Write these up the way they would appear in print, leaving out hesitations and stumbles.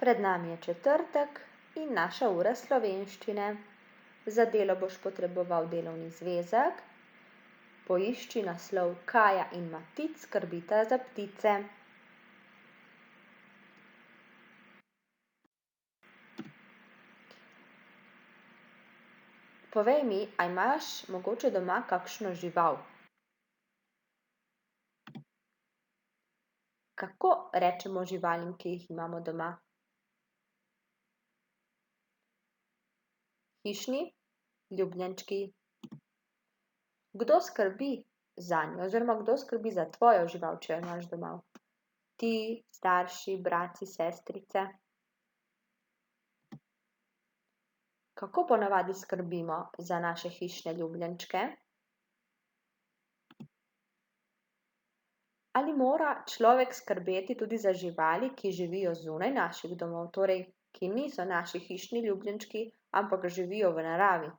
Pred nami je četrtek in naša ura slovenščine. Za delo boš potreboval delovni zvezek. Poišči naslov Kaja in Matic skrbita za ptice. Povej mi, a imaš mogoče doma kakšno žival? Kako rečemo živalim, ki jih imamo doma? Hišni ljubljenčki. Kdo skrbi zanjo oziroma kdo skrbi za tvojo žival, če jo imaš doma? Ti, starši, bratci, sestrice? Kako ponavadi skrbimo za naše hišne ljubljenčke? Ali mora človek skrbeti tudi za živali, ki živijo zunaj naših domov, torej ki niso naši hišni ljubljenčki, ampak živijo v naravi?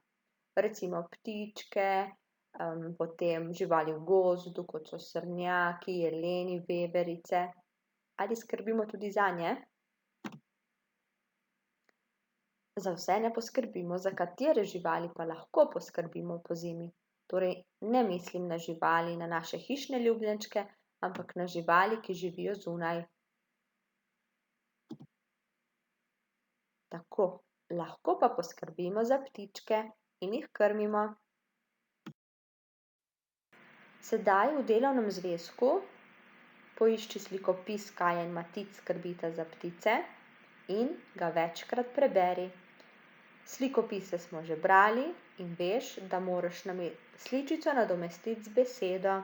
Recimo ptičke, potem živali v gozdu, kot so srnjaki, jeleni, veverice. Ali skrbimo tudi zanje? Za vse ne poskrbimo, za katere živali pa lahko poskrbimo pozimi? Torej ne mislim na živali, na naše hišne ljubljenčke, ampak na živali, ki živijo zunaj. Tako, lahko pa poskrbimo za ptičke in jih krmimo. Sedaj v delovnem zvezku poišči slikopis Kaja in Matic skrbita za ptice in ga večkrat preberi. Slikopise smo že brali in veš, da moraš sličico nadomestiti z besedo.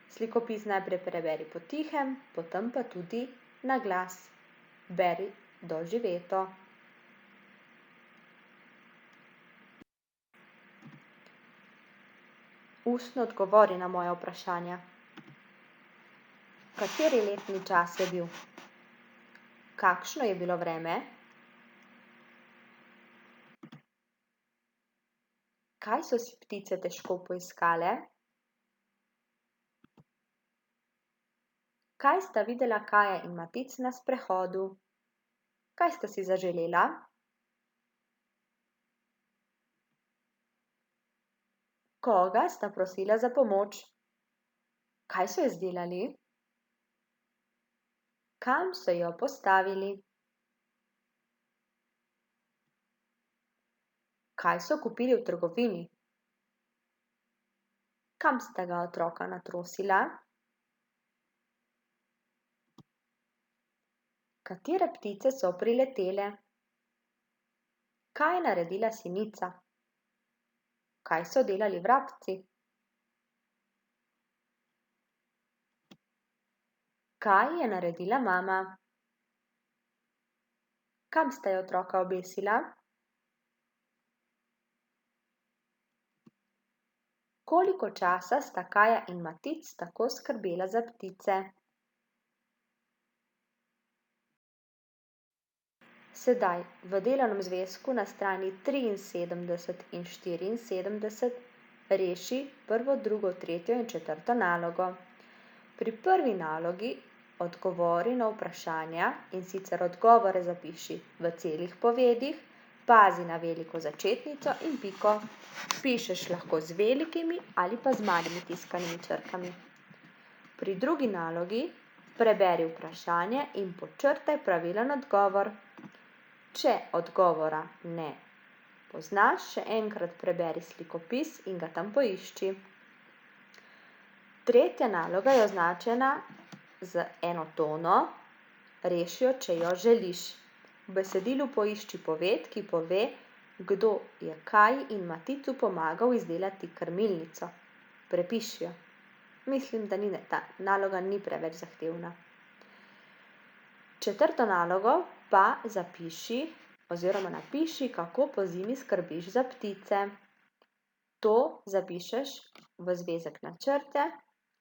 Slikopis najprej preberi potihem, potem pa tudi na glas. Beri doživeto. Ustno odgovori na moja vprašanja. Kateri letni čas je bil? Kakšno je bilo vreme? Kaj so si ptice težko poiskale? Kaj sta videla Kaja in Matic na sprehodu? Kaj sta si zaželela? Koga sta prosila za pomoč? Kaj so izdelali? Kam so jo postavili? Kaj so kupili v trgovini? Kam sta ga otroka natrosila? Katere ptice so priletele? Kaj je naredila sinica? Kaj so delali vrabci? Kaj je naredila mama? Kam sta jo otroka obesila? Koliko časa sta Kaja in Matic tako skrbela za ptice? Sedaj v delovnem zvezku na strani 73 in 74 reši prvo, drugo, tretjo in četrto nalogo. Pri prvi nalogi odgovori na vprašanja, in sicer odgovore zapiši v celih povedih, pazi na veliko začetnico in piko. Pišeš lahko z velikimi ali pa z malimi tiskanimi črkami. Pri drugi nalogi preberi vprašanje in podčrtaj pravilen odgovor. Če odgovora ne poznaš, še enkrat preberi slikopis in ga tam poišči. Tretja naloga je označena z eno tono, reši jo, če jo želiš. V besedilu poišči poved, ki pove, kdo je Kaji in Maticu pomagal izdelati krmilnico. Prepiši jo. Mislim, da ta naloga ni preveč zahtevna. Četrto nalogo pa zapiši oziroma napiši, kako pozimi skrbiš za ptice. To zapišeš v zvezek na črte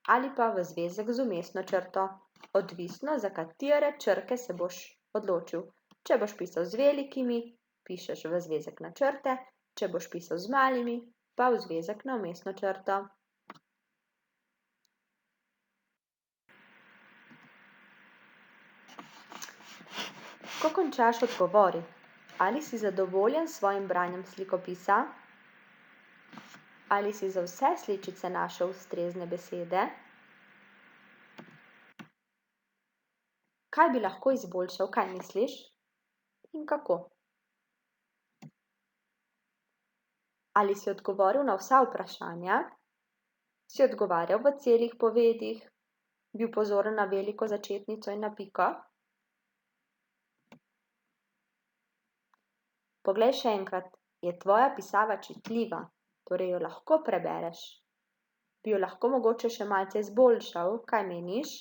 ali pa v zvezek z vmesno črto, odvisno, za katere črke se boš odločil. Če boš pisal z velikimi, pišeš v zvezek na črte, če boš pisal z malimi, pa v zvezek na vmesno črto. Ko končaš, odgovori, ali si zadovoljen s svojim branjem slikopisa, ali si za vse sličice našel ustrezne besede, kaj bi lahko izboljšal, kaj misliš in kako. Ali si odgovoril na vsa vprašanja, si odgovarjal v celih povedih, bil pozoren na veliko začetnico in na piko. Poglej še enkrat, je tvoja pisava čitljiva, torej jo lahko prebereš. Bi jo lahko mogoče še malce izboljšal, kaj meniš?